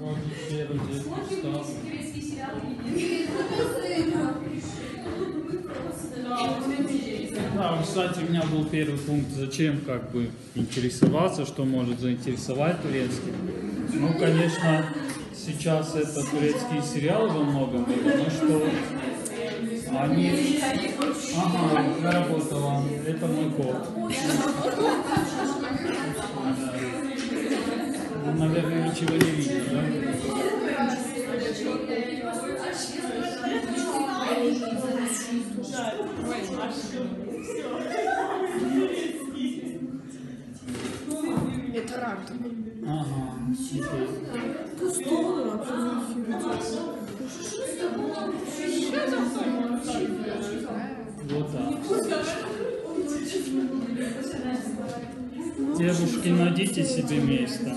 вроде первый день стал. Да, кстати, у меня был первый пункт, зачем как бы интересоваться, что может заинтересовать турецкий. Ну, конечно, сейчас это турецкие сериалы во многом, потому что они... Ага, заработала. Это мой кот. Наверное, ничего не видно, да? Это рак. Ага, окей. Вот так. Девушки, найдите себе место.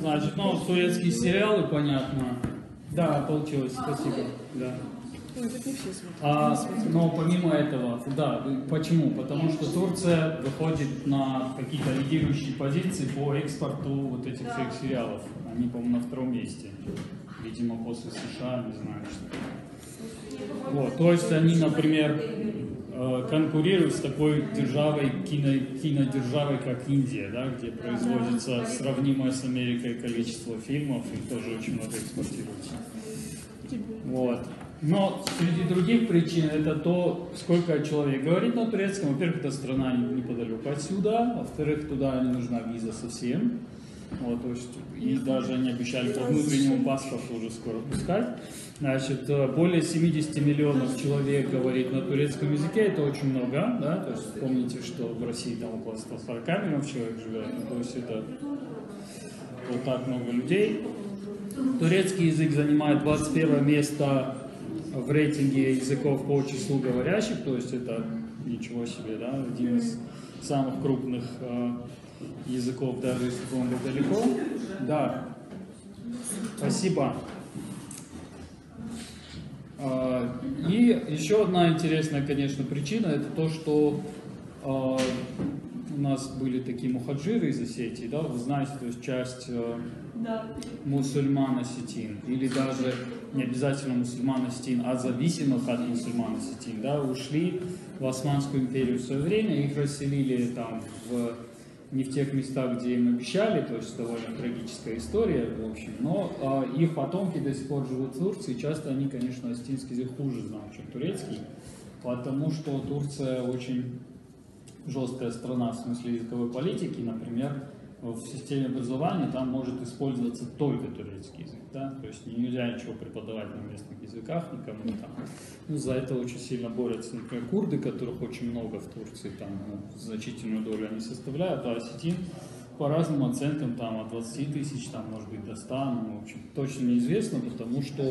Значит, ну, турецкие сериалы, понятно. Да, получилось, спасибо. Да. Но помимо этого, да, почему? Потому что Турция выходит на какие-то лидирующие позиции по экспорту вот этих всех сериалов. Они, по-моему, на втором месте. Видимо, после США, не знаю, что. Вот, то есть они, например, конкурируют с такой державой, кинодержавой, как Индия, да, где производится сравнимое с Америкой количество фильмов и тоже очень много экспортируется. Вот. Но среди других причин это то, сколько человек говорит на турецком. Во-первых, эта страна неподалеку отсюда, во-вторых, туда не нужна виза совсем. Вот, то есть, и даже они обещали по внутреннему паспорту уже скоро пускать. Значит, более 70 миллионов человек говорит на турецком языке, это очень много, да, то есть помните, что в России там около 140 миллионов человек живет, то есть это вот так много людей. Турецкий язык занимает 21 место в рейтинге языков по числу говорящих, то есть это ничего себе, да, один из самых крупных языков, даже если он далеко. Да, спасибо. И еще одна интересная, конечно, причина, это то, что у нас были такие мухаджиры из Осетии, да, вы знаете, то есть часть мусульман-осетин, или даже не обязательно мусульман-осетин, а зависимых от мусульман-осетин, да, ушли в Османскую империю в свое время, их расселили там не в тех местах, где им обещали, то есть довольно трагическая история, в общем, но их потомки до сих пор живут в Турции, часто они, конечно, осетинский язык хуже знают, чем турецкий, потому что Турция очень жесткая страна в смысле языковой политики, например, в системе образования там может использоваться только турецкий язык, да? То есть нельзя ничего преподавать на местных языках никому там. Ну, за это очень сильно борются, например, курды, которых очень много в Турции, там значительную долю они составляют, а осетин по разным оценкам там от 20 тысяч, там может быть до 100, ну, в общем, точно неизвестно, потому что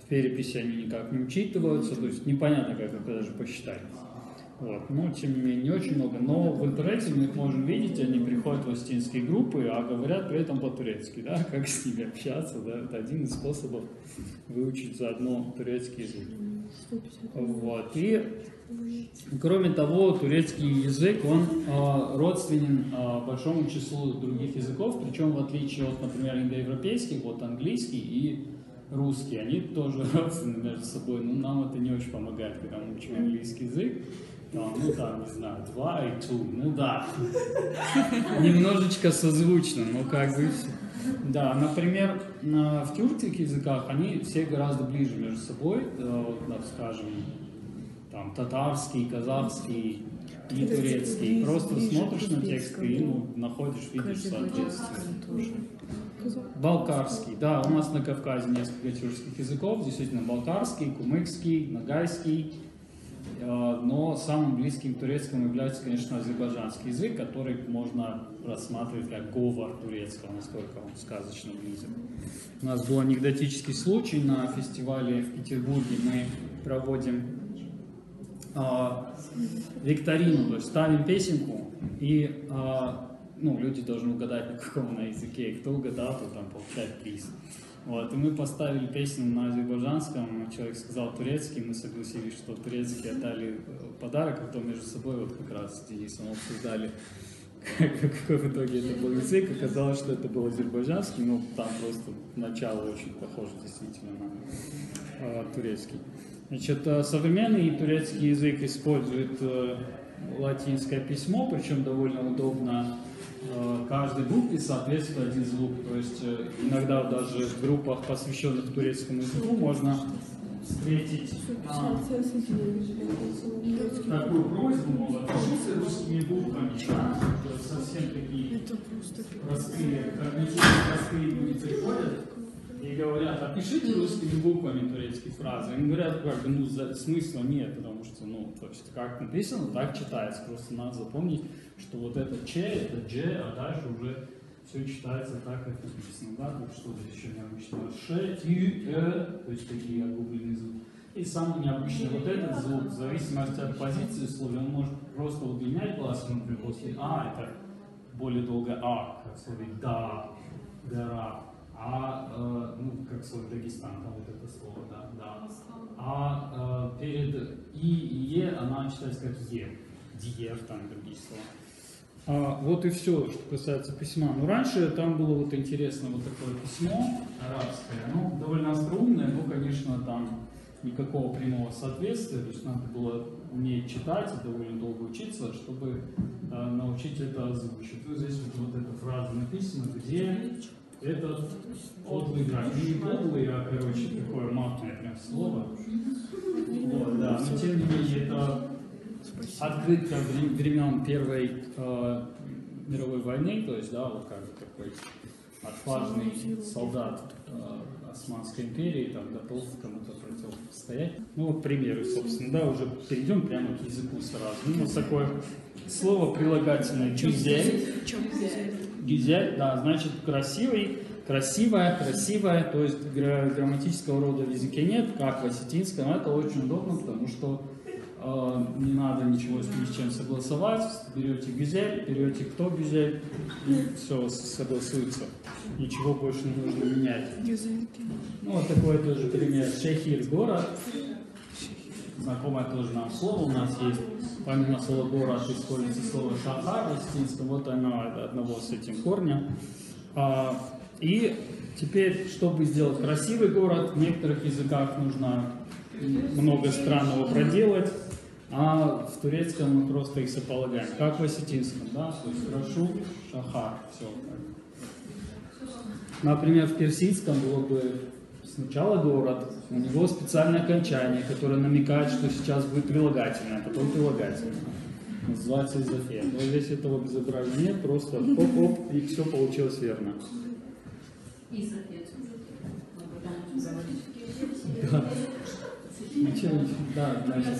в переписи они никак не учитываются, то есть непонятно, как это даже посчитать. Вот. Но, тем не менее, не очень много. Но в интернете мы их можем видеть, они приходят в осетинские группы, а говорят при этом по-турецки, да, как с ними общаться, да, это один из способов выучить заодно турецкий язык. Вот. И, кроме того, турецкий язык, он родственен большому числу других языков, причем в отличие от, например, индоевропейских, вот английский и русский, они тоже родственны между собой, но нам это не очень помогает, когда мы учим английский язык. Ну там, не знаю, 2 и 2, ну да, немножечко созвучно, но как бы все. Да, например, в тюркских языках они все гораздо ближе между собой, вот, скажем, там татарский, казахский и турецкий. Просто смотришь на тексты и находишь, видишь соответствие. Балкарский, да, у нас на Кавказе несколько тюркских языков, действительно балкарский, кумыкский, ногайский. Но самым близким к турецкому является, конечно, азербайджанский язык, который можно рассматривать как говор турецкого, настолько он сказочно близок. У нас был анекдотический случай на фестивале в Петербурге. Мы проводим викторину, то есть ставим песенку, и люди должны угадать, на каком она языке, и кто угадал, то там получает приз. Вот, и мы поставили песню на азербайджанском, человек сказал турецкий, мы согласились, что турецкий отдали подарок, а потом между собой вот как раз с Денисом обсуждали, какой в итоге это был язык. Оказалось, что это был азербайджанский, но там просто начало очень похоже действительно на турецкий. Значит, современный турецкий язык использует латинское письмо, причем довольно удобно. Каждой букве соответствует один звук. То есть иногда даже в группах, посвященных турецкому языку, можно встретить такую просьбу, мол, опишите русскими буквами, да? Совсем такие простые, когнитивно простые люди приходят и говорят, опишите русскими буквами турецкие фразы. Им говорят, как бы, ну, смысла нет, потому что, ну, то есть, как написано, так читается. Просто надо запомнить, что вот это Ч, это Дж, а дальше уже все читается так, как написано, да? Тут что-то еще необычное. Ш, Ю, то есть такие огубленные звуки. И самый необычный вот этот звук, в зависимости от позиции слова, он может просто удлинять глаз, например, после А, это более долго А, как в слове да, гора. Ну, как слово Дагестан, там вот это слово, да. Перед и Е она читается как Е, Диев, там другие слова. Вот и все, что касается письма. Но раньше там было вот интересно вот такое письмо арабское, оно довольно остроумное, но, конечно, там никакого прямого соответствия, то есть надо было уметь читать и довольно долго учиться, чтобы научить это озвучить. Вот здесь вот эта фраза написана, где этот подлый враг. Не подлый, а, короче, такое матное прям слово. Вот, да. Но тем не менее, это открытка времен Первой мировой войны, то есть, да, вот как такой отважный солдат Османской империи, там, готов кому-то противостоять. Ну, вот примеры, собственно, да, уже перейдем прямо к языку сразу. Ну, вот такое слово прилагательное «гюзель». Гюзель, да, значит красивый, красивая, красивая, то есть грамматического рода в языке нет, как в осетинском. Это очень удобно, потому что не надо ничего ни с чем согласовать. Берете гюзель, берете кто гюзель, и все согласуется. Ничего больше не нужно менять. Ну, вот такой тоже пример. Шехир, город. Знакомое тоже нам слово. У нас есть, помимо слова город, используется слово шахар в осетинском. Вот оно от одного с этим корня. И теперь, чтобы сделать красивый город, в некоторых языках нужно много странного проделать, а в турецком мы просто их сополагаем, как в осетинском, да, то есть рашу, шахар, все. Например, в персидском было бы сначала город, у него специальное окончание, которое намекает, что сейчас будет прилагательное, а потом прилагательное. Называется изофет. Но здесь этого безобразия нет, просто оп-оп, и все получилось верно. Да. Да, значит,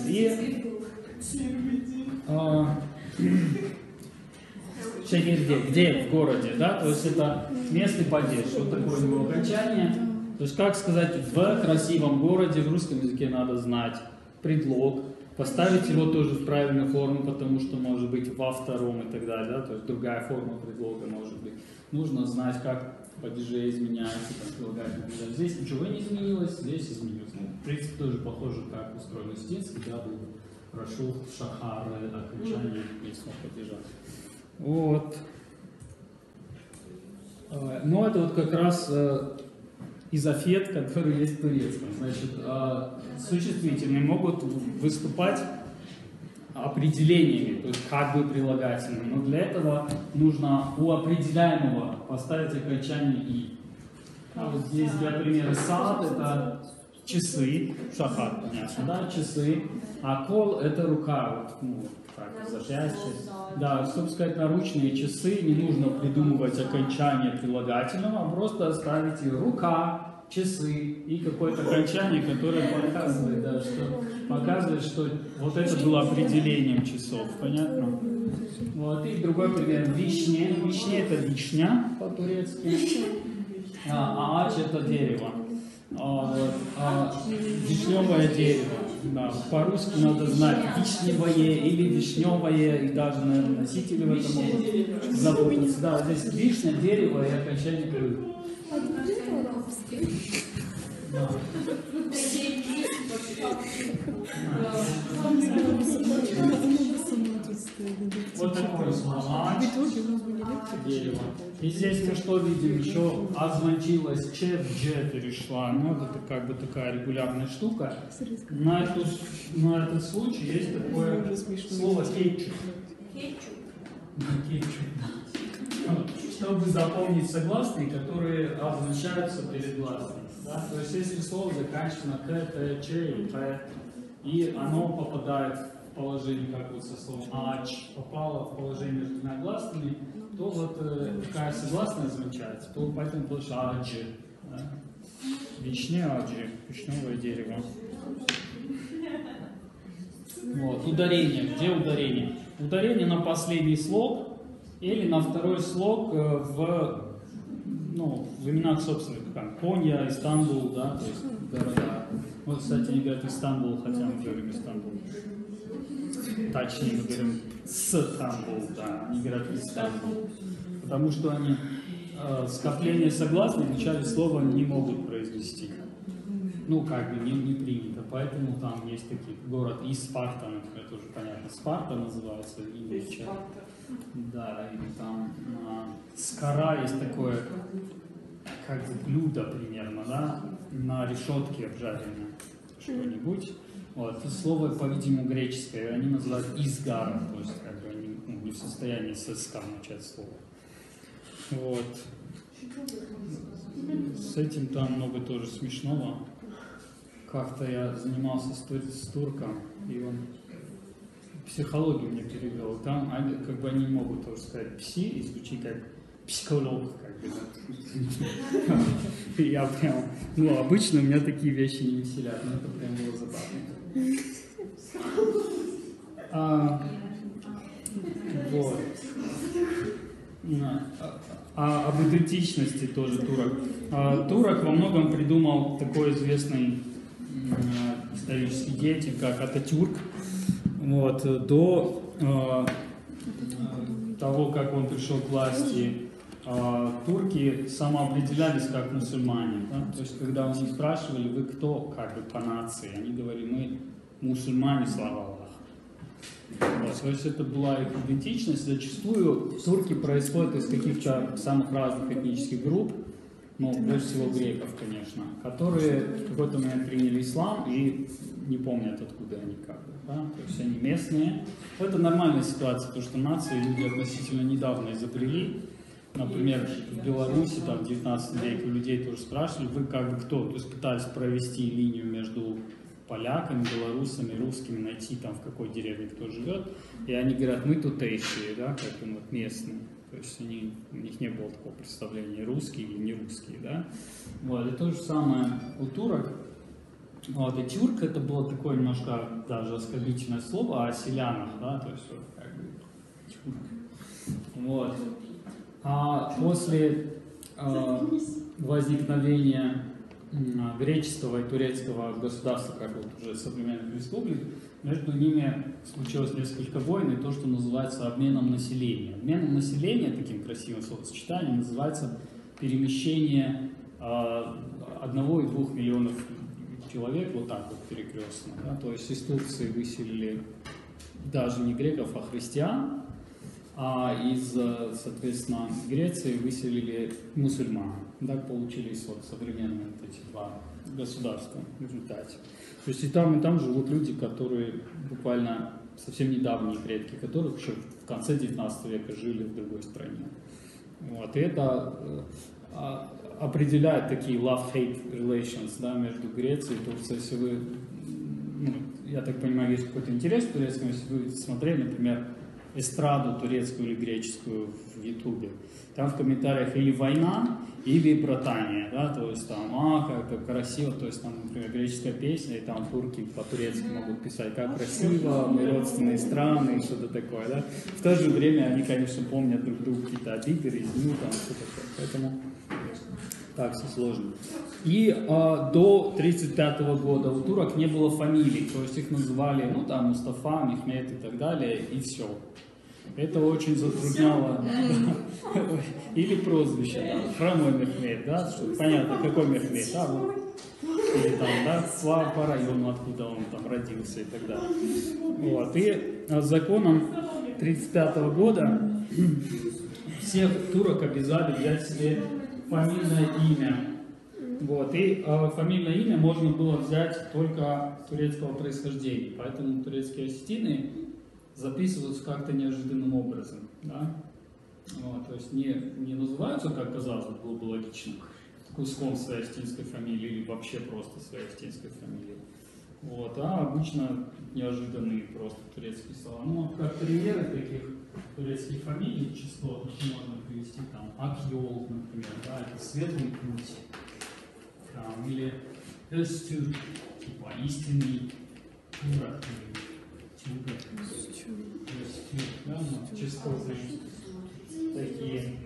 где в городе, да, то есть это местный падеж, вот такое у него окончание. То есть, как сказать, в красивом городе, в русском языке надо знать предлог, поставить его тоже в правильную форму, потому что может быть во втором и так далее, да, то есть другая форма предлога может быть. Нужно знать, как падеже изменяется, как прилагательное. Здесь ничего не изменилось, здесь изменилось. Ну, в принципе, тоже похоже, как устроен осетинский, да, был рашу, шахар, окончание местного падежа. Вот. Но это вот как раз изофет, который есть в турецком. Значит, существительные могут выступать определениями, то есть как бы прилагательными. Но для этого нужно у определяемого поставить окончание «и». Вот здесь для примера сад – это часы, шахар, понятно, да, часы, а кол – это рука, вот, ну, так, запястье. Да, чтобы сказать наручные часы, не нужно придумывать окончание прилагательного, а просто оставите рука, часы и какое-то окончание, которое показывает, да, что вот это было определением часов, понятно? Вот, и другой пример, вишне. Вишне – это вишня по-турецки, а ач – это дерево. Вишневое дерево. Да, по-русски надо знать вишневое или вишневое, и даже, наверное, носители в этом могут запутаться. Да, здесь вишня, дерево и окончание Вот такое слово. Дерево. И здесь мы что видим? Еще озвончилась че в дже перешла. Ну, это как бы такая регулярная штука. На этот случай есть такое слово кетчуп. Кетчуп, да. Чтобы запомнить согласные, которые обозначаются перед гласными. Да? То есть если слово заканчивается на к, т, ч и п, и оно попадает в положение, как вот со словом ач, попало в положение между двумя гласными, то вот такая согласная означается, то поэтому больше аджи. Да? Вишня аджи, вишневое дерево. Вот. Ударение. Где ударение? Ударение на последний слог или на второй слог в именах собственных, как Конья, Истанбул, да, то есть города. Вот, кстати, они говорят Истанбул, хотя мы говорим Истанбул. Точнее, мы говорим Стамбул, да, они говорят Истанбул. Потому что они скопление согласных в начале слова не могут произвести. Ну, как бы не принято. Поэтому там есть такие город и Спарта, например, тоже понятно. Спарта называется имя. Да, или там Скара есть такое, как бы блюдо примерно, да, на решетке обжаренное что-нибудь. Вот. Слово, по-видимому, греческое, они называют изгара, то есть как бы они не в состоянии с СК начать слово. Вот. С этим там много тоже смешного. Как-то я занимался с турком, и он психологию мне перевел. Там как бы они могут тоже сказать пси и звучит как психолог, как бы. И я прям, обычно у меня такие вещи не веселят, но это прям было забавно. Вот. Об идентичности тоже турок. Турок во многом придумал такой известный исторический деятель, как Ататюрк. Вот, до того, как он пришел к власти, турки самоопределялись как мусульмане. Да? То есть, когда у них спрашивали, вы кто, как бы по нации, они говорили, мы мусульмане, слава Аллаху. Вот, то есть, это была их идентичность. Зачастую турки происходят из каких-то самых разных этнических групп, больше всего греков, конечно, которые в какой-то момент приняли ислам и не помнят, откуда они как бы. Да? То есть они местные. Это нормальная ситуация, потому что нации люди относительно недавно изобрели. Например, в Беларуси, там, в 19 веке у людей тоже спрашивали, вы как бы кто? То есть пытались провести линию между поляками, белорусами, русскими, найти там в какой деревне кто живет. И они говорят, мы тутейшие, да, как бы местные. То есть у них не было такого представления, русские или не русские, да. Вот, и то же самое у турок. Вот, и тюрк это было такое немножко даже оскорбительное слово о селянах, да, то есть вот, как бы тюрк. Вот. А после возникновения греческого и турецкого государства, как вот уже современных республик, между ними случилось несколько войн, и то, что называется обменом населения. Обменом населения, таким красивым словосочетанием, называется перемещение 1 и 2 миллионов человек вот так вот перекрестно. Да? То есть из Турции выселили даже не греков, а христиан, а из, соответственно, Греции выселили мусульман. Так получились вот современные вот эти два государства в результате. То есть и там живут люди, которые буквально совсем недавние предки, которых еще в конце 19 века жили в другой стране. Вот. И это определяет такие love-hate relations, да, между Грецией и Турцией. Если вы, я так понимаю, есть какой-то интерес к турецкому, если вы смотрели, например, эстраду турецкую или греческую в Ютубе, там в комментариях или война, или братание, да, то есть там, как красиво, то есть там, например, греческая песня, и там турки по-турецки могут писать, как красиво, мы родственные страны, и что-то такое, да. В то же время они, конечно, помнят друг другу какие-то обиды, резню, там, все такое, поэтому так все сложно. И до 1935 года у турок не было фамилий, то есть их называли, там, Мустафа, Мехмед и так далее, и все. Это очень затрудняло. Или прозвище, да, хромой Мехмед, да, чтобы понятно, какой Мехмед, да, вот. Или там, да, по району, откуда он там родился и так далее. Вот. И законом 1935 года всех турок обязали взять себе фамильное имя. Вот. И фамильное имя можно было взять только турецкого происхождения. Поэтому турецкие осетины записываются как-то неожиданным образом. Да? Вот. То есть не называются, как казалось бы, было бы логично, куском своей осетинской фамилии или вообще просто своей осетинской фамилии. Вот. А обычно неожиданные просто турецкие слова. Ну, как примеры таких турецких фамилий, частот можно привести там Акьол, например, да, это светлый путь. Там, или Öztürk, типа истинный турок, Öztürk, да, ну, частотные такие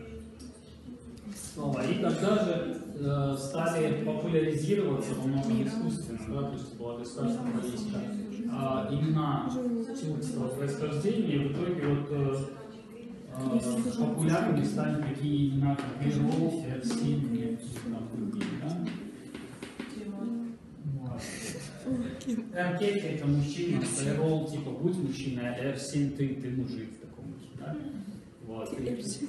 слова. И тогда же стали популяризироваться во многом искусственно, да, то есть была достаточно близко имена тюркского происхождения, и в итоге вот популярными стали такие имена, как Ерол, Эрсин и другие, да? Эркек — это мужчина, Ерол типа будь мужчиной, а Эрсин ты мужик в таком духе, да? Вот. И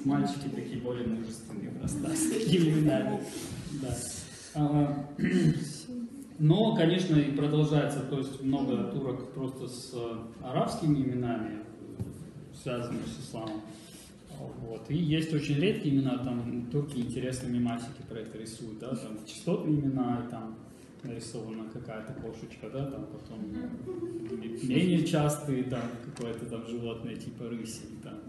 мальчики такие более мужественные просто с такими именами. Да. Но, конечно, и продолжается, то есть много турок просто с арабскими именами, связанными с исламом. Вот. И есть очень редкие имена, там турки интересные мемасики про это рисуют, да, там частотные имена, и там нарисована какая-то кошечка, да, там потом менее частые, там какое-то там животное типа рыси, там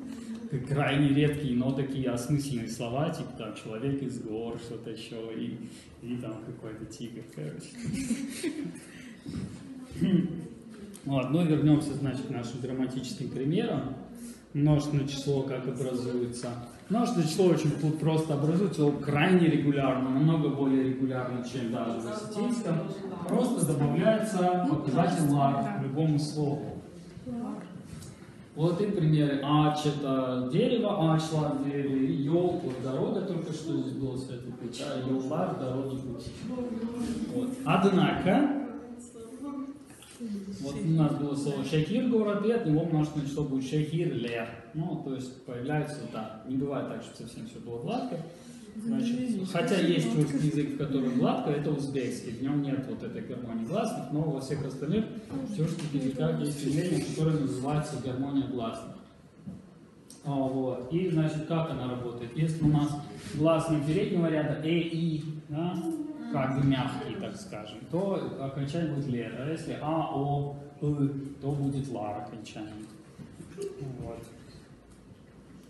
крайне редкие, но такие осмысленные слова, типа там человек из гор, что-то еще, и там какой-то тигр, короче. Вот, ну вернемся, значит, к нашим грамматическим примерам. Множественное число как образуется. Множественное число очень просто образуется, крайне регулярно, намного более регулярно, чем даже в осетинском. Просто добавляется показатель лар к любому слову. Вот и примеры. Ач — это дерево, ач — лар — дерево, и йол — вот дорога, только что здесь было светлый путь, а йол — лар — дороги пути. Вот. Однако, вот у нас было слово шейхир, город, и от него множественное число будет шейхир, лер. Ну, то есть появляется, да, не бывает так, что совсем все было гладко. Значит, хотя есть русский язык, в котором гладко, это узбекский, в нем нет вот этой гармонии гласных, но во всех остальных тюркских языках есть явление, которое называется гармония гласных. Вот. И, значит, как она работает? Если у нас гласные переднего ряда и, да, как бы мягкие, так скажем, то окончание будет лер. А если о, то будет лар окончание. Вот.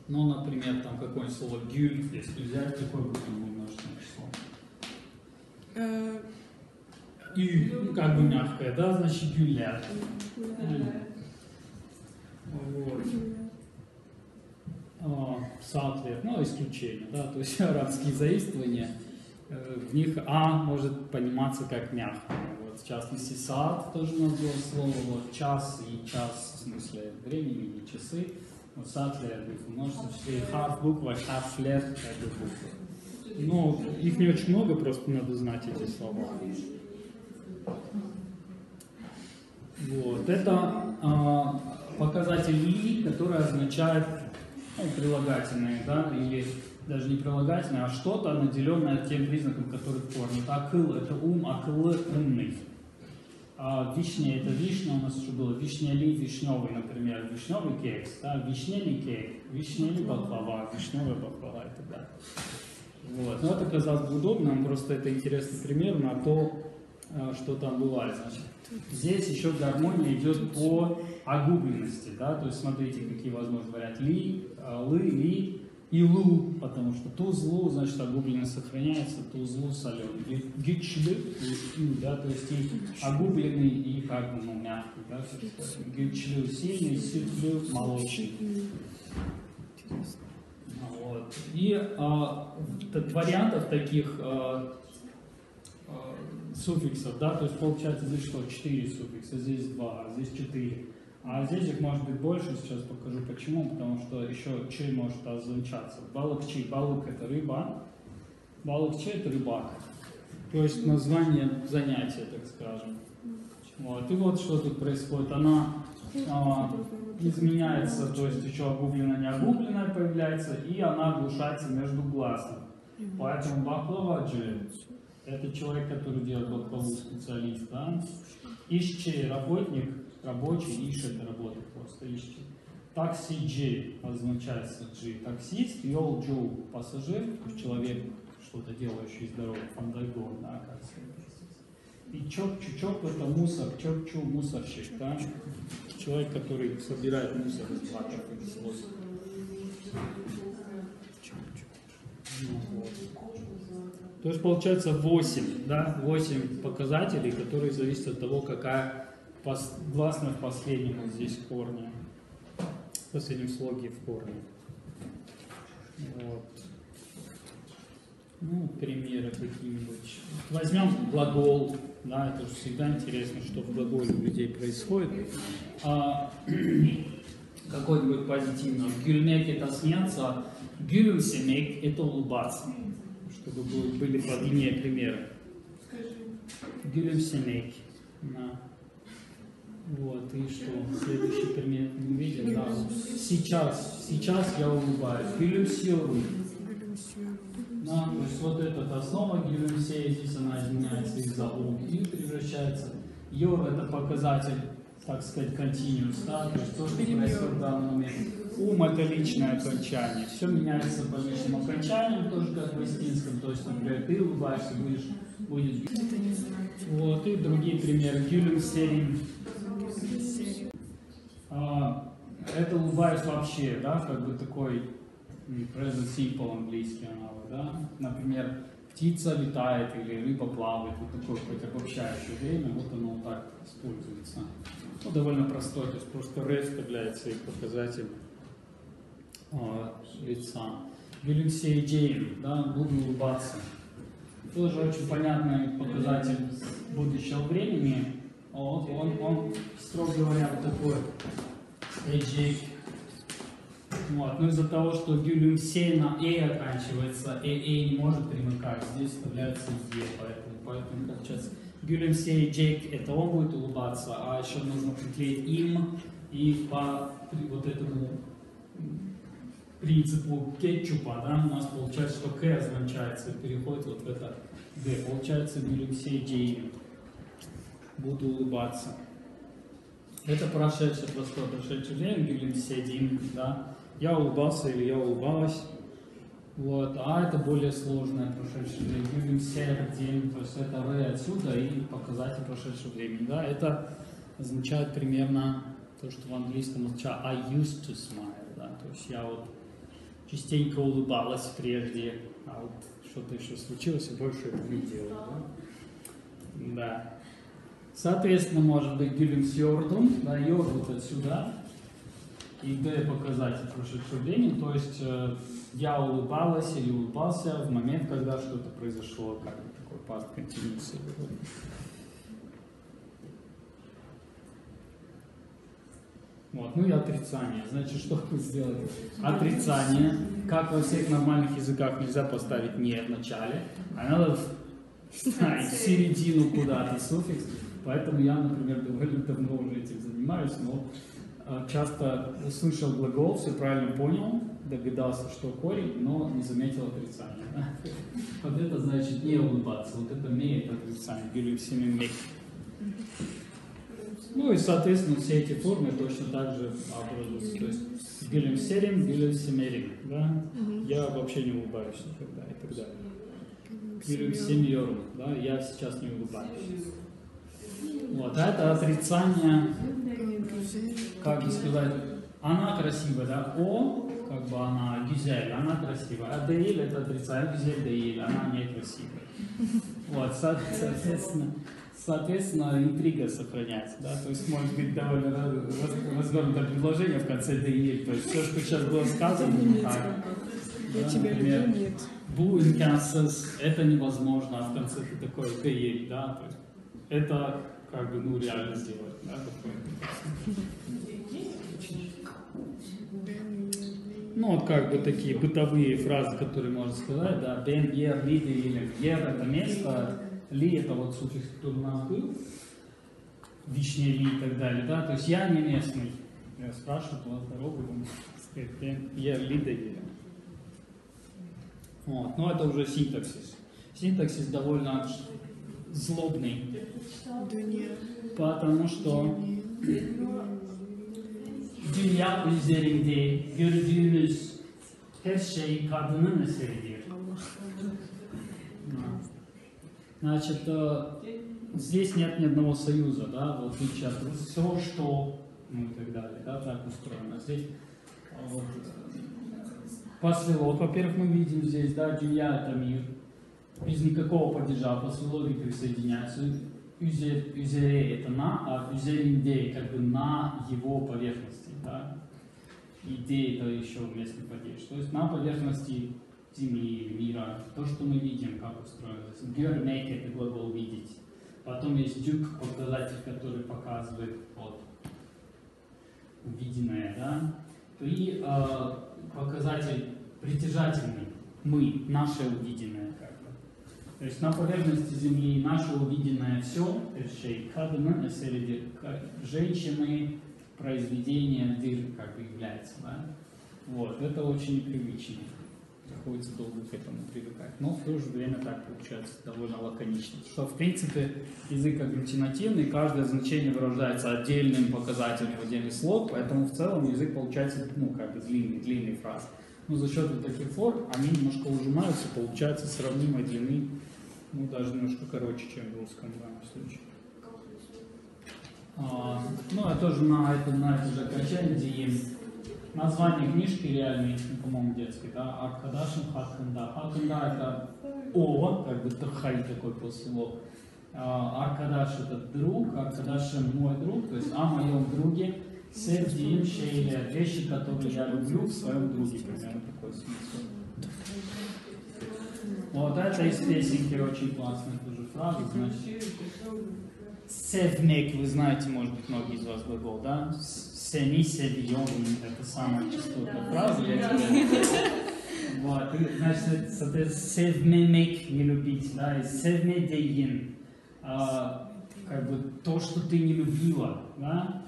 Ну, например, там какое-нибудь слово гюль, если взять, какое будет множественное число? И, ну, как бы мягкое, да, значит гюллер. Вот. Сатлер, ну, исключение, да, то есть арабские заимствования, в них может пониматься как мягкое. Вот, в частности, саат тоже у нас было слово, вот, час и час, в смысле времени и часы. Вот сатлер, множество числе, харф буква, хафлер, как бы буква. Но их не очень много, просто надо знать эти слова. Вот, это показатель ли, который означает, ну, прилагательные, да, или даже не прилагательное, а что-то, наделенное тем признаком, который в форме. Акыл — это ум, акыл — умный. А вишня — это вишня, у нас уже было вишняли, вишневый, например, вишневый кекс, да, вишневый кейк, вишневый баклава, вишневая баклава и так далее. Вот. Но это, казалось бы, удобно, нам просто это интересный пример на то, что там бывает. Значит, здесь еще гармония идет по огубленности, да, то есть смотрите, какие возможны варианты. Ли, лы, ли и лу, потому что туз-лу, значит, огубленность сохраняется, туз-лу соленый. Гичлы, да, то есть и огубленный, и как бы, ну, мягкий, да, гичлю сильный, сютлю молочный. Вот. И вариантов таких суффиксов, да, то есть получается здесь что, 4 суффикса, здесь 2, здесь 4. А здесь их может быть больше, сейчас покажу почему, потому что еще чи может означаться. Балыкчи, балык это рыба, балыкчи это рыбак. То есть название занятия, так скажем. Вот. И вот что тут происходит. Она изменяется, то есть еще огубленная, неогубленная появляется, и она оглушается между гласными. Поэтому баклаваджи – это человек, который делает баклаву, специалист. Да? Ищи – работник, рабочий, ищи – это работа просто, ищи. Таксиджи означается джи – таксист, йолджу – пассажир, человек, что-то делающий из дороги, фандайгон, да, как сказать. И чоп-чучоп это мусор, чоп-чу мусорщик, да? Человек, который собирает мусор из баков и из воздуха. То есть получается 8, да? 8 показателей, которые зависят от того, какая гласная в последнем вот здесь корне, в последнем слоге в корне. Вот. Ну, примеры какие-нибудь. Возьмем глагол, да, это же всегда интересно, что в глаголе у людей происходит. Какой-нибудь позитивный. Гюльмек это смеяться, гюльсемек это улыбаться. Чтобы были подлиннее примеры. Гюльсемек. Да. Вот, и что? Следующий пример не видим. Да. Сейчас я улыбаюсь. Гюльсеру. Да, то есть вот эта основа гюльсей, здесь она изменяется из-за у и превращается. Йор это показатель, так сказать, continuous, да, то есть то, что происходит в данный момент. Ум это личное окончание. Все меняется по личным окончаниям, тоже как в эстинском. То есть, например, ты улыбаешься, будет. Вот, и другие примеры. Гюльсерин. Это улыбаюсь вообще, да, как бы такой present simple английский аналог, да. Например, птица летает или рыба плавает, вот такое хоть обобщающее время, вот оно вот так используется. Ну, довольно простой, то есть просто rest является и показатель лица. Гюльсей Джейн, да, буду улыбаться. Тоже очень понятный показатель будущего времени. Вот, он строго говоря, вот такой эджей. Вот. Но из-за того, что гюльсей на оканчивается, не может примыкать, здесь вставляется е, поэтому получается гюльсей Джейк, это он будет улыбаться, а еще нужно приклеить им, и по вот этому принципу кетчупа, да, у нас получается, что к означается, переходит вот в это д, получается гюльсей Джейк, буду улыбаться. Это прошедшее, простое прошедшее время, гюльсей Дим, да. Я улыбался или я улыбалась. Вот. А это более сложное прошедшее время. Гюльсердин, то есть это р отсюда и показатель прошедшего времени. Да? Это означает примерно то, что в английском означает I used to smile. Да? То есть я вот частенько улыбалась прежде, а вот что-то еще случилось, и больше этого не делала. Да? Да. Соответственно, может быть гюльсердун, да, йор вот отсюда. И d показатель прошедшего времени, то есть я улыбалась или улыбался в момент, когда что-то произошло, как бы такой past continuous. Вот, ну и отрицание. Значит, что вы сделали? Отрицание. Как во всех нормальных языках нельзя поставить «не» в начале, а надо вставить в середину куда-то суффикс. Поэтому я, например, довольно давно уже этим занимаюсь, но часто услышал глагол, все правильно понял, догадался, что корень, но не заметил отрицания. Вот это значит не улыбаться, вот это «ме» это отрицание, гюльсемек. Ну и, соответственно, все эти формы точно так же образуются. То есть гюльсерин, гюльсемерин, да? Я вообще не улыбаюсь никогда и так далее. Гюльсемьорн, да? Я сейчас не улыбаюсь. Вот, а это отрицание, как бы сказать, она красивая, да, о, как бы она гюзель, она красивая, а деиль это отрицание, гюзель деиль, она некрасивая. Вот, соответственно, интрига сохраняется, да, то есть может быть довольно развернутое предложение в конце деиль, то есть все, что сейчас было сказано, так, я тебя люблю, нет. Буинкансес, это невозможно, а в конце ты такой деиль, да, то есть это как бы, ну, реально сделать, да, такое. Ну, вот как бы такие бытовые фразы, которые можно сказать, да, бен, ер, ли, или ер это место, ли это вот суффикс, который у нас был, вишня, ли и так далее, да, то есть я не местный. Я спрашиваю у вас дорогу, сказать, бен, ер, ли, или. Вот, но это уже синтаксис. Синтаксис довольно злобный, потому что dünya üzerinde gördüğümüz her şey kadının eseridir. Значит, здесь нет ни одного союза, да, в отличие от все, что, ну и так далее, да, так устроено. Здесь вот, послелог, во-первых, мы видим здесь, да, dünya это мир, без никакого падежа, послелоги присоединяются. Üzere это на, а üzerinde как бы на его поверхности, да. И де это еще местный падеж. То есть на поверхности Земли, мира, то, что мы видим, как устроено. Görmek это глагол видеть. Потом есть дюк, показатель, который показывает вот увиденное, да. И показатель притяжательный, мы, наше увиденное. То есть на поверхности Земли наше увиденное все, женщины, произведение дыр как бы является. Да? Вот, это очень непривычно. Приходится долго к этому привыкать. Но в то же время так получается довольно лаконично. Что в принципе язык агглютинативный, каждое значение выражается отдельным показателем в отдельный слог, поэтому в целом язык получается, ну, как бы длинный фраз. Но за счет вот таких форм они немножко ужимаются, получается сравнимой длины. Ну, даже немножко короче, чем в русском в данном случае. Ну, я тоже на это же окончание дием. Название книжки реальной, по-моему, детской, да, Аркадашин Хаканда. Хаканда это О, как бы Тахай такой послелог. Аркадаш это друг, Аркадашин мой друг, то есть о моем друге. Сердием шейля, вещи, которые я люблю в своем друге, примерно такой смысл. Вот это из песенки очень классная тоже фраза, значит, sevmek, вы знаете, может быть, многие из вас глагол, да? Seni seviyorum, это самая частотная фраза, я тебе вот, значит, sevmemek, не любить, да, и sevmediğin, как бы то, что ты не любила, да?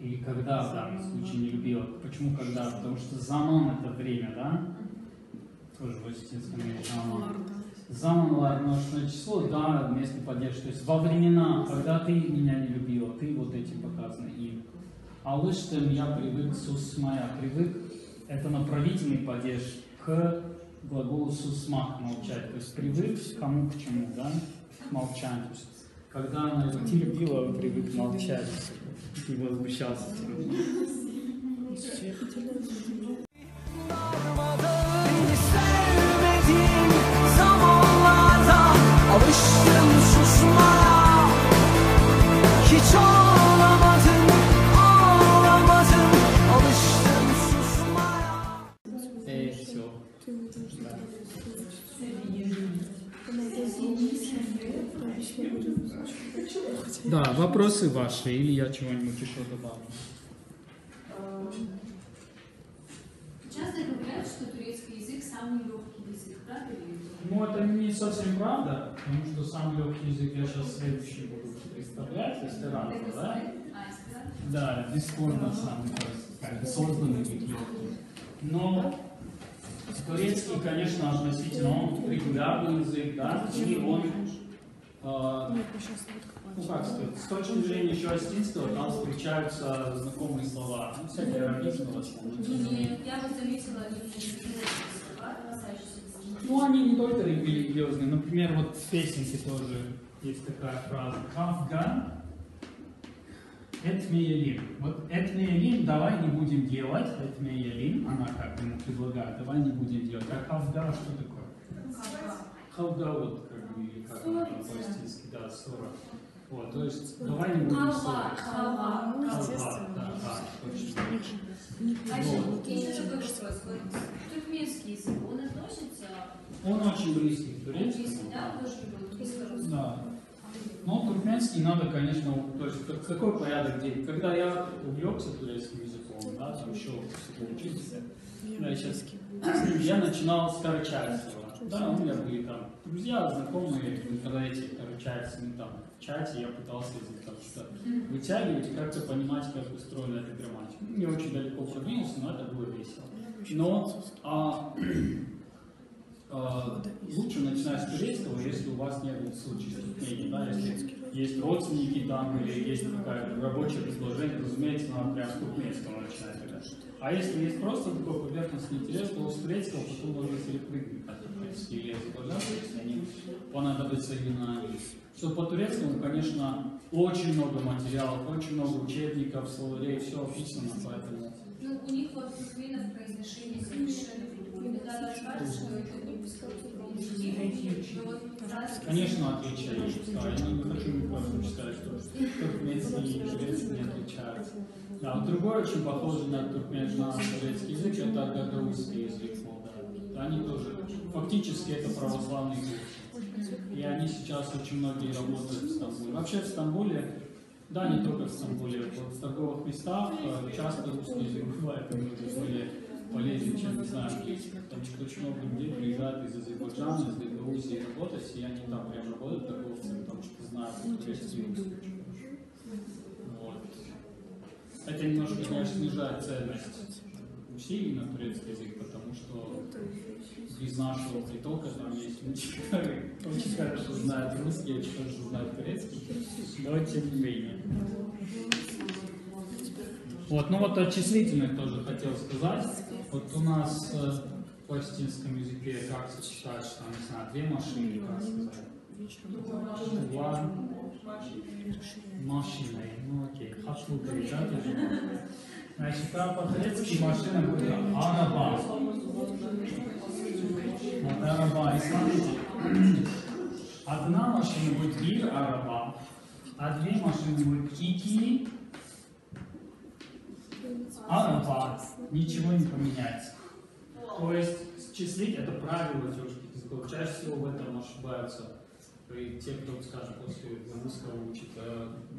И когда в данном случае не любила. Почему когда? Потому что zaman это время, да? Тоже в осетинском языке zaman. Zaman множественное число, да, местный падеж. То есть во времена, когда ты меня не любила, ты вот этим показано им. Алыштем я привык, сусмая привык. Это направительный падеж к глаголу сусмах молчать. То есть привык кому к чему, да? К молчанию. Когда она его не любила, он привык молчать и возмущался тем. Alıştım susmaya, hiç ağlamadım, ağlamadım, alıştım susmaya. Все. Да, вопросы ваши, или я чего-нибудь еще добавлю? Часто говорят, что турецкий язык самый легкий язык, правда ли? Ну, это не совсем правда, потому что самый легкий язык я сейчас следующий буду представлять, эсперанто, да? Да, бесспорно самый, как бы созданный язык легкий. Но турецкий, конечно, относительно, он регулярный язык, да, и он, ну как сказать, с точки зрения еще осетинского, там встречаются знакомые слова, ну, всякие арабизмы в основном. Я вот заметила религиозные слова, касающиеся. Ну, они не только религиозные, например, вот в песенке тоже есть такая фраза «Кавган этмеелим». Вот этмеелим давай не будем делать, этмеелим, она как ему предлагает, давай не будем делать. А кавга что такое? Кавга, вот как бы, или как она по-осетински, да, ссора. Вот, то есть давай не будем ссориться. Халва. Да, точно. Значит, еще такой вопрос. Туркменский язык, он относится... Он очень близкий к турецкому. Да, тоже был близко. Да. Но туркменский надо, конечно, то есть какой порядок действий. Когда я увлекся турецким языком, да, там еще учиться, да, сейчас, я начинал с Карачаевского. Да, у меня были там друзья, знакомые в интернете, Карачаевскими там в чате, я пытался язык там что-то вытягивать и как-то понимать, как устроена эта грамматика. Не очень далеко продвинулся, но это было весело. Но лучше начинать с турецкого, если у вас нет случаев ступеней, да, если есть родственники там или есть какое-то рабочее предложение, разумеется, надо прям с туркменского начинать. А если есть просто такой поверхностный интерес, то с турецкого потом можно перепрыгнуть на турецкий язык, если они понадобятся именно. Что по турецкому, конечно, очень много материалов, очень много учебников, словарей, все описано, поэтому. Ну, у них вот туркменов произношение совершенно другое. Иногда даже кажется, что это не Конечно, отличия есть. Да, я не хочу ни в коем случае сказать, что туркменский и турецкий не отличаются. Да, вот другой очень похожий на турецкий язык, это гагаузский язык. Да. Они тоже, фактически это православный язык. И они сейчас очень многие работают в Стамбуле. Вообще в Стамбуле, да, не только в Стамбуле, вот в торговых местах часто русский язык бывает более полезен, чем, не знаю, английский. Потому что очень много людей приезжают из Азербайджана, из Гагаузии работать, и они там прям работают торговцами, потому что знают турецкий язык. Вот. Это немножко, конечно, снижает ценность усилий на турецкий язык, потому что из нашего притока там есть люди, которые очень хорошо знают русский, очень хорошо знают турецкий, но тем не менее. Вот, ну вот о числительных тоже хотел сказать. Вот у нас в палестинском языке как сочетать, что, не знаю, две машины, как сказать? Два машины, ну окей, хашлуты, да, тоже. Значит, по-турецки машина будет араба. Вот араба. И смотрите, одна машина будет ир араба, а две машины будут кики араба. Ничего не поменяется. То есть числить это правило тюркских языков. Чаще всего в этом ошибаются и те, кто, скажем, после русского учит.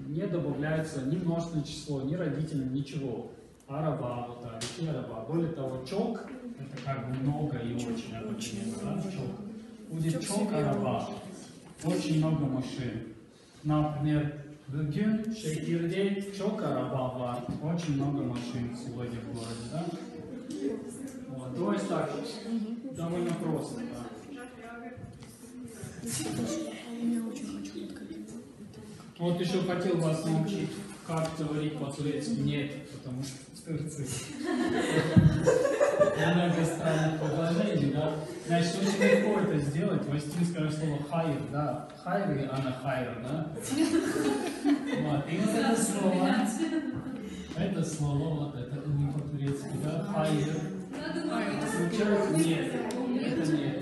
Не добавляется ни множественное число, ни родительное, ничего. Араба, вот так, и араба. Более того, чок это как бы много и очень одновременно, да? Чок. Будет чок араба. Очень много машин. Например, bugün şehirde çok araba var. Очень много машин сегодня в городе, да? Вот. То есть так, довольно просто, да. Вот еще хотел вас научить, как говорить по-турецки нет, потому что в Турции много странных предложений, да. Значит, очень легко это сделать. Вести скажешь слово хайр, да. Хайр и ана хайр, да. Вот. И вот это слово, вот это не по-турецки, да. Хайр. Случается нет. Это нет.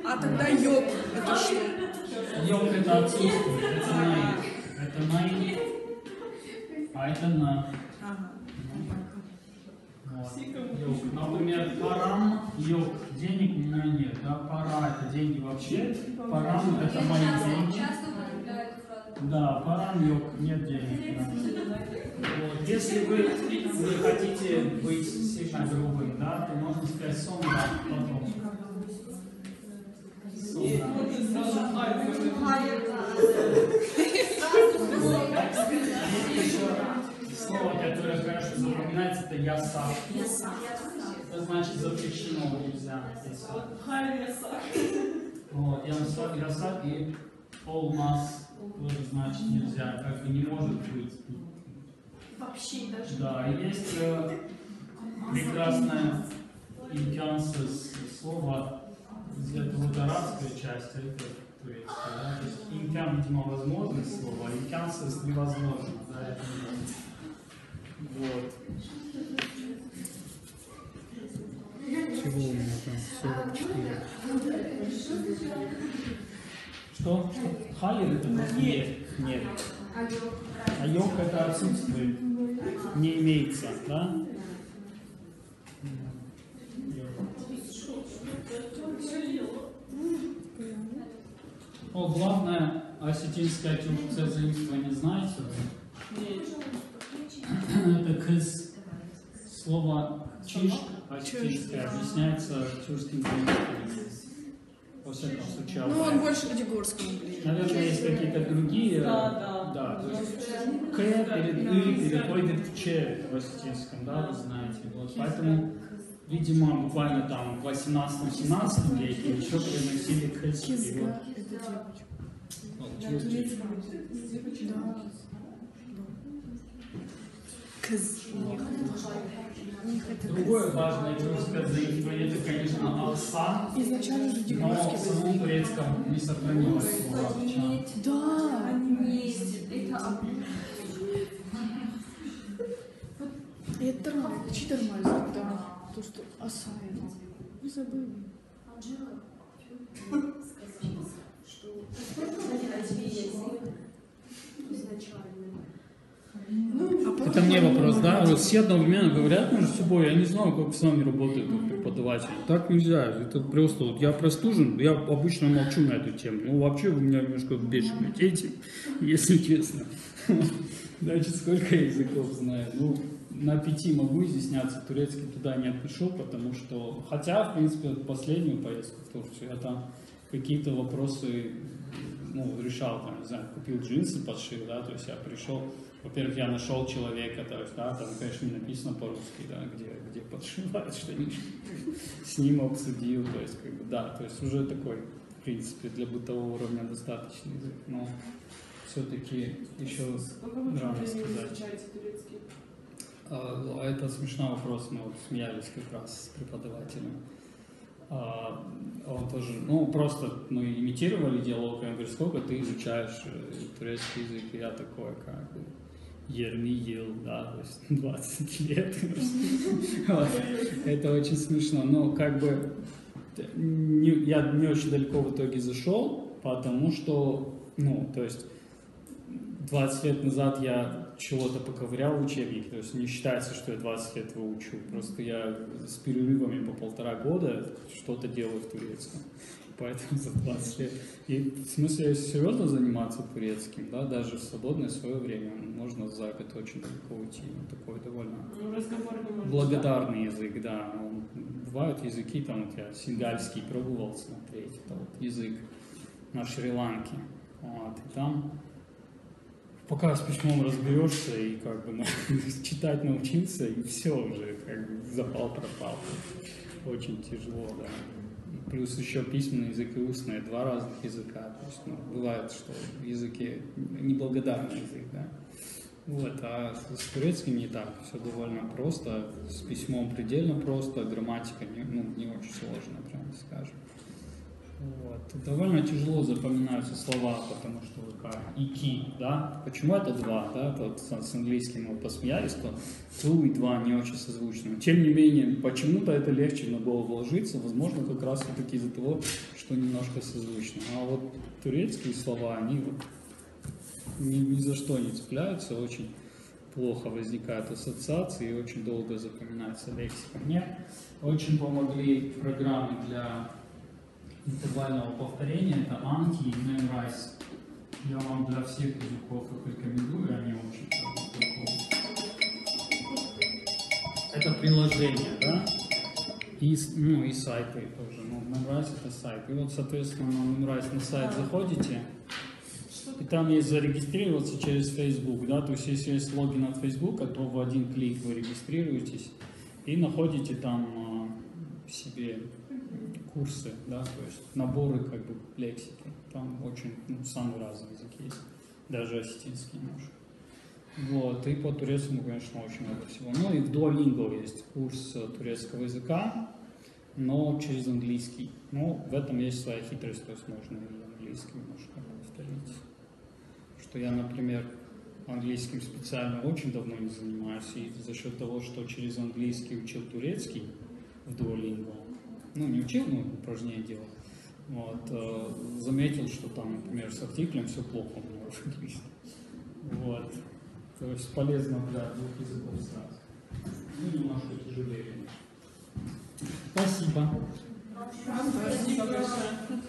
А тогда йог, это что? Йог это отсутствует, это най. Это най, а это на. Вот. Йог. Например, парам, йог, денег у меня нет, да, пара это деньги вообще, парам это мои деньги. Да, парам, йог, нет денег. Да. Вот. Если вы хотите быть сильно грубым, да, то можно сказать сонра потом. Слово, которое хорошо запоминается, это яса. Это значит запрещено, нельзя. Вот, яса и олмаз тоже значит нельзя, как бы не может быть. Вообще даже. Да, и есть прекрасное имкянсыз слово, это вот арабская часть, а это турецкая. Да? То есть имкян, видимо, возможность слова, а имкянсыз невозможно. Да, это вот. Чего у меня там? 44. Что? Хайр это нет. Нет. А йог это отсутствует. Не имеется, да? О, главное осетинское тюркское заимствование знаете? Это кыз. Слово чиш осетинское объясняется тюркским заимствованием. Во всяком случае. Ну, он больше к Дегорскому ближе. Наверное, есть какие-то другие. Да, то есть к переходит к ч в осетинском, да, вы знаете. Вот, поэтому, видимо, буквально там в 18-17 веке еще приносили кыз. И вот, Кыз. другое важное тюркское заимствование, это, конечно, алса, Изначально же но в Дегорский. самом турецком не сохранилось слово «овча». Да. Это нормально. Чьи нормально? Да. То, что осаина. Не забыли. Это мне вопрос, да? Вот все одновременно говорят между собой, я не знаю, как с вами работает как преподаватель. Так нельзя, это просто, вот я простужен, я обычно молчу на эту тему. Ну, вообще вы меня немножко бешеные этим, если честно. Значит, сколько языков знаю? Ну, на 5 могу изъясняться, турецкий туда не отпишу, потому что, хотя, в принципе, последнюю поездку в Турцию, я там какие-то вопросы, ну, решал, там, не знаю, купил джинсы, подшил, да, то есть я пришел, во-первых, я нашел человека, то есть, да, там, конечно, не написано по-русски, да, где подшивают штанишки, с ним обсудил, то есть, как бы, да, то есть уже такой, в принципе, для бытового уровня достаточный язык, но все-таки еще рано сказать. Это смешной вопрос, мы вот смеялись как раз с преподавателем. Он тоже, ну, просто мы имитировали диалог, я говорю, сколько ты изучаешь турецкий язык, и я такой, как бы, ел, да, то есть 20 лет. Это очень смешно, но как бы я не очень далеко в итоге зашел, потому что, ну, то есть 20 лет назад я чего-то поковырял в учебнике, то есть не считается, что я 20 лет его учу, просто я с перерывами по 1,5 года что-то делаю в турецком, поэтому за 20 лет. И в смысле, если серьезно заниматься турецким, да, даже в свободное свое время, можно за год очень далеко уйти, ну, такой довольно благодарный язык, да. Бывают языки, там вот я сингальский пробовал смотреть, это вот язык на Шри-Ланке, вот, и там пока с письмом разберешься и как бы читать научился, и все уже, как бы запал пропал. Очень тяжело, да. И плюс еще письменный язык и устный, 2 разных языка. То есть, ну, бывает, что в языке неблагодарный язык, да. Вот, а с турецким не так, все довольно просто, с письмом предельно просто, грамматика не очень сложная, прямо скажем. Вот. Довольно тяжело запоминаются слова, потому что как ики, да? Почему это 2, да? Вот с английским мы посмеялись, что two и 2 не очень созвучны. Тем не менее, почему-то это легче на голову ложится, возможно, как раз все-таки из-за того, что немножко созвучно. А вот турецкие слова, они вот ни за что не цепляются, очень плохо возникают ассоциации и очень долго запоминается лексика. Мне очень помогли программы для интервального повторения, это Anki и Memrise. Я вам для всех языков их рекомендую, они очень хорошие. Это приложение, да? И сайты тоже. Ну, Memrise это сайт. И вот, соответственно, на Memrise на сайт заходите, и там есть зарегистрироваться через Facebook, да? То есть, если есть логин от Facebook, то в один клик вы регистрируетесь и находите там себе курсы, да, то есть наборы как бы лексики. Там очень самые разные языки есть, даже осетинский немножко. Вот, и по турецкому, конечно, очень много всего. Ну и в Duolingo есть курс турецкого языка, но через английский. Но в этом есть своя хитрость, то есть можно и английский немножко повторить. Что я, например, английским специально очень давно не занимаюсь, и за счет того, что через английский учил турецкий в Duolingo, ну, не учил, но упражнения делал. Вот, заметил, что там, например, с артиклем все плохо у меня в английском. Вот. То есть полезно для 2 языков сразу. Ну, немножко тяжелее. Спасибо. Спасибо большое.